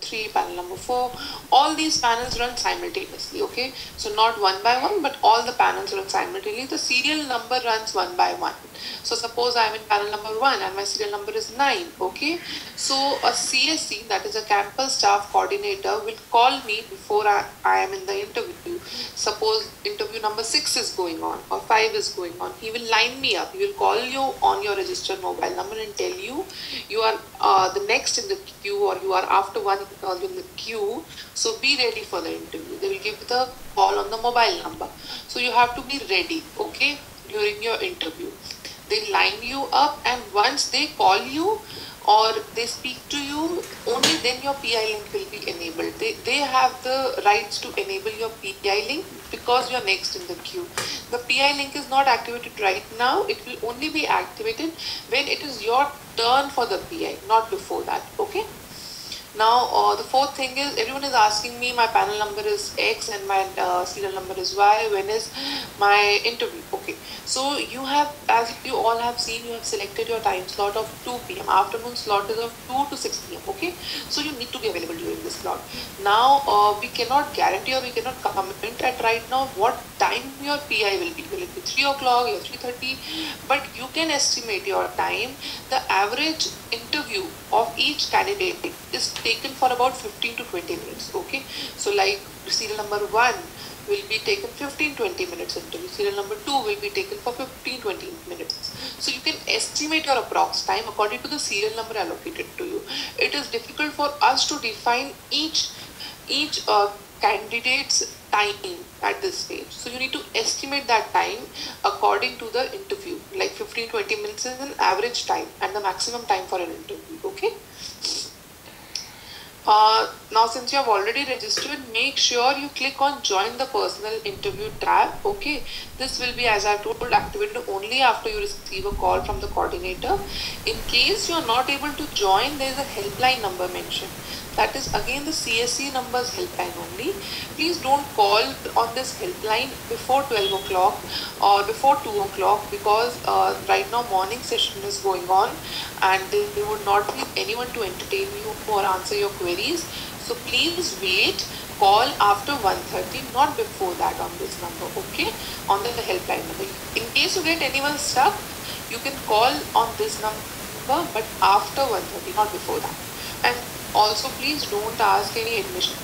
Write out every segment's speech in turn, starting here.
3, panel number 4. All these panels run simultaneously, okay? So not one by one, but all the panels run simultaneously. The serial number runs one by one. So suppose I am in panel number 1 and my serial number is 9, okay? So a CSC, that is a campus staff coordinator, will call me before I am in the interview. Suppose interview number 6 is going on or 5 is going on. He will line me up. He will call you on your registered mobile number and tell you you are the next in the queue, or you are after one in the queue. So be ready for the interview. They will give the call on the mobile number. So you have to be ready, okay, during your interview. They line you up, and once they call you or they speak to you, only then your PI link will be enabled. They have the rights to enable your PI link because you're next in the queue. The PI link is not activated right now. It will only be activated when it is your turn for the PI, not before that, okay? Now, the fourth thing is, everyone is asking me, my panel number is X and my serial number is Y. When is my interview? Okay. So you have, as you all have seen, you have selected your time slot of 2 p.m. Afternoon slot is of 2 to 6 p.m. Okay. So you need to be available during this slot. Now, we cannot guarantee or we cannot comment at right now what time your PI will be. Will it be 3 o'clock or 3:30? But you can estimate your time. The average interview of each candidate is taken for about 15 to 20 minutes. Okay. So like serial number 1 will be taken 15-20 minutes interview. Serial number 2 will be taken for 15-20 minutes. So you can estimate your approx time according to the serial number allocated to you. It is difficult for us to define each candidate's time at this stage. So you need to estimate that time according to the interview. Like 15-20 minutes is an average time and the maximum time for an interview. Okay. Now since you have already registered, make sure you click on join the personal interview tab. Okay, this will be, as I told, activated only after you receive a call from the coordinator. In case you are not able to join, there is a helpline number mentioned. That is again the CSC numbers helpline only. Please don't call on this helpline before 12 o'clock or before 2 o'clock because right now morning session is going on and there would not be anyone to entertain you or answer your queries. So please wait, call after 1:30, not before that on this number, okay, on the helpline number. In case you get anyone stuck, you can call on this number but after 1:30, not before that. And also, please don't ask any admission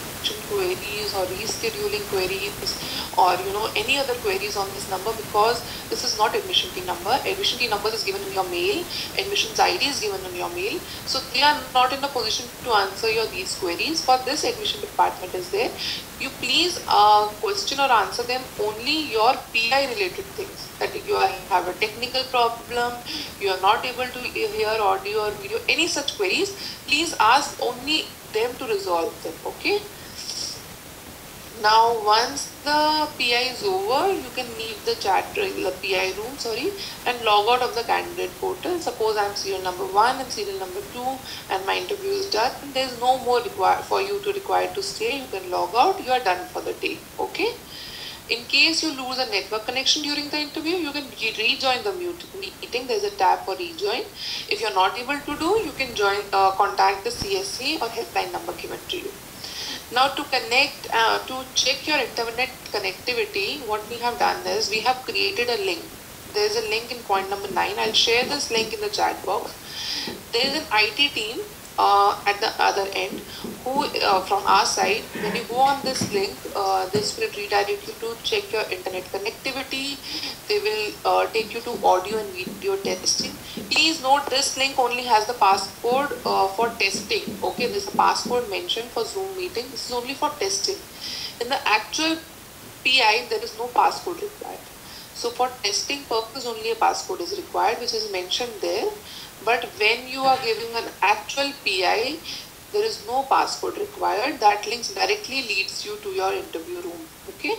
queries or rescheduling queries or any other queries on this number because this is not admission key number. Admission key number is given in your mail. Admissions ID is given in your mail. So they are not in a position to answer these queries. For this, admission department is there. You please question or answer them only your PI related things. That you have a technical problem, you are not able to hear audio or video, any such queries, please ask only them to resolve them, okay? Now, once the PI is over, you can leave the PI room, and log out of the candidate portal. Suppose I am serial number 1 and serial number 2 and my interview is done. There is no more required to stay. You can log out. You are done for the day, okay? In case you lose a network connection during the interview, you can rejoin the meeting. There is a tab for rejoin. If you are not able to do, you can contact the CSC or helpline number given to you. Now to connect, to check your internet connectivity, what we have done is we have created a link. There is a link in point number 9. I'll share this link in the chat box. There is an IT team at the other end who from our side, when you go on this link, this will redirect you to check your internet connectivity. They will take you to audio and video testing. Please note this link only has the passcode for testing. Okay, there's a passcode mentioned for Zoom meeting. This is only for testing. In the actual PI, there is no passcode required. So for testing purpose, only a passcode is required, which is mentioned there. But when you are giving an actual PI, there is no passcode required. That link directly leads you to your interview room. Okay.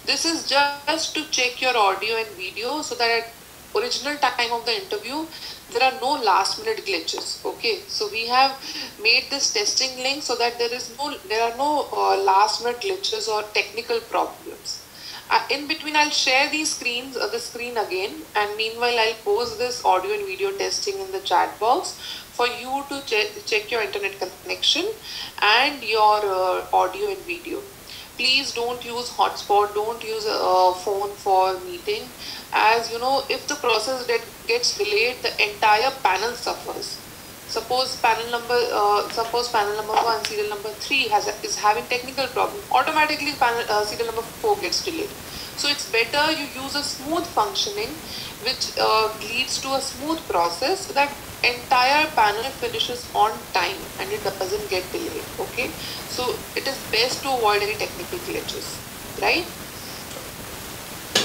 This is just to check your audio and video so that at original time of the interview, there are no last minute glitches. Okay. So we have made this testing link so that there are no last minute glitches or technical problems. In between, I'll share the screen again, and meanwhile, I'll post this audio and video testing in the chat box for you to check your internet connection and your audio and video. Please don't use hotspot, don't use a phone for meeting, as you know, if the process gets delayed, the entire panel suffers. Suppose panel number 1, serial number 3 is having technical problem, automatically serial number 4 gets delayed. So it's better you use a smooth functioning, which leads to a smooth process, so that entire panel finishes on time and it doesn't get delayed. Okay, so it is best to avoid any technical glitches, right?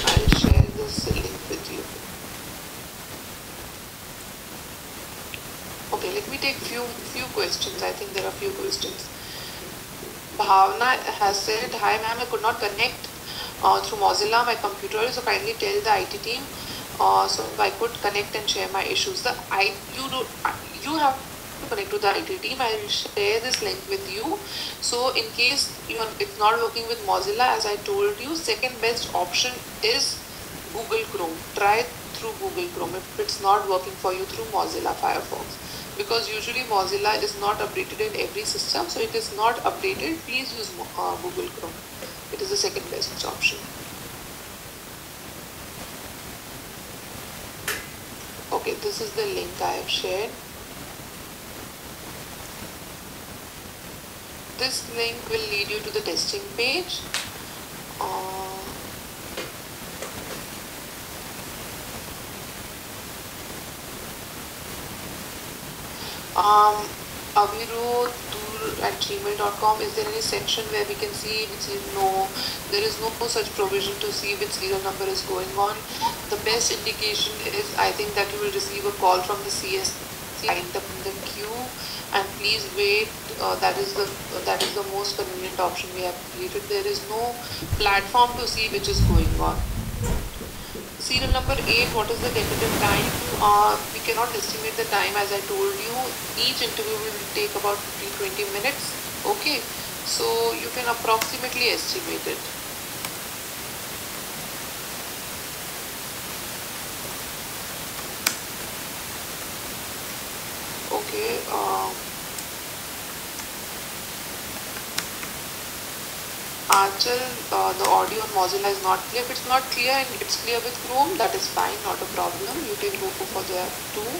I'll share this link with you. Okay, let me take few questions. I think there are few questions. Bhavna has said, "Hi ma'am, I could not connect through Mozilla, my computer, so kindly tell the IT team so I could connect and share my issues." You have to connect to the IT team. I will share this link with you. So in case it's not working with Mozilla, as I told you, second best option is Google Chrome. Try through Google Chrome if it's not working for you through Mozilla Firefox, because usually Mozilla is not updated in every system. So it is not updated, please use Google Chrome. It is the second best option. Okay, this is the link I have shared. This link will lead you to the testing page. aviru@gmail.com. Is there any section where we can see which is no? There is no such provision to see which serial number is going on. The best indication is, I think, that you will receive a call from the CS lined up in the queue, and please wait. That is the most convenient option we have created. There is no platform to see which is going on. Serial number 8, what is the tentative time? We cannot estimate the time, as I told you. Each interview will take about 15-20 minutes. Okay, so you can approximately estimate it. Okay. Achal, the audio on Mozilla is not clear. If it's not clear and it's clear with Chrome, that is fine, not a problem. You can go for that too.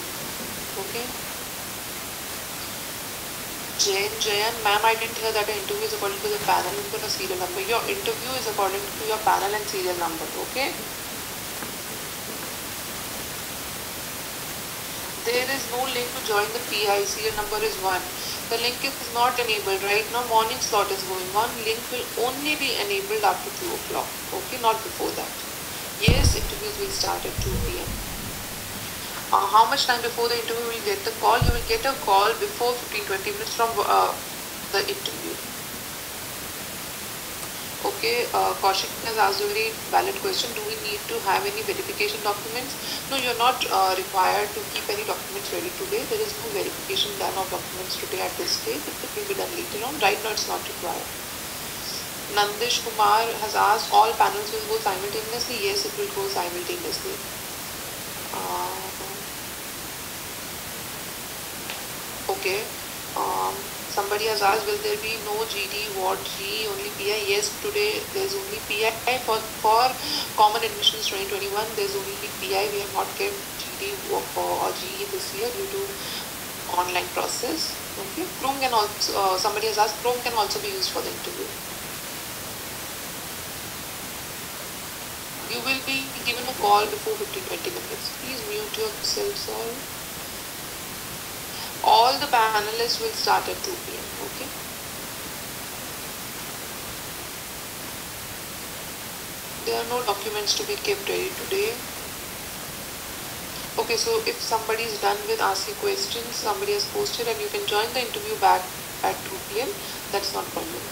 Okay. Jayan, ma'am, I didn't hear that an interview is according to the panel number or serial number. Your interview is according to your panel and serial number. Okay. There is no link to join the PI. Serial number is 1. The link is not enabled right now. Morning slot is going on. Link will only be enabled after 2 o'clock. Okay, not before that. Yes, interviews will start at 2 p.m. How much time before the interview will get the call? You will get a call before 15-20 minutes from the interview. Okay, Kaushik has asked a very valid question. Do we need to have any verification documents? No, you're not required to keep any documents ready today. There is no verification done of documents today at this stage. It will be done later on. Right now, it's not required. Nandish Kumar has asked, all panels will go simultaneously? Yes, it will go simultaneously. Okay. Somebody has asked, will there be no GD, what G, only PI? Yes, today there's only PI. For common admissions 2021, there's only PI. We have not kept GD or GE this year due to online process. Okay. Chrome can also, somebody has asked, Chrome can also be used for the interview. You will be given a call before 15-20 minutes. Please mute yourself, all. All the panelists will start at 2 p.m. Okay. There are no documents to be kept ready today. Okay, so if somebody is done with asking questions, somebody has posted and you can join the interview back at 2 p.m. That's not a problem.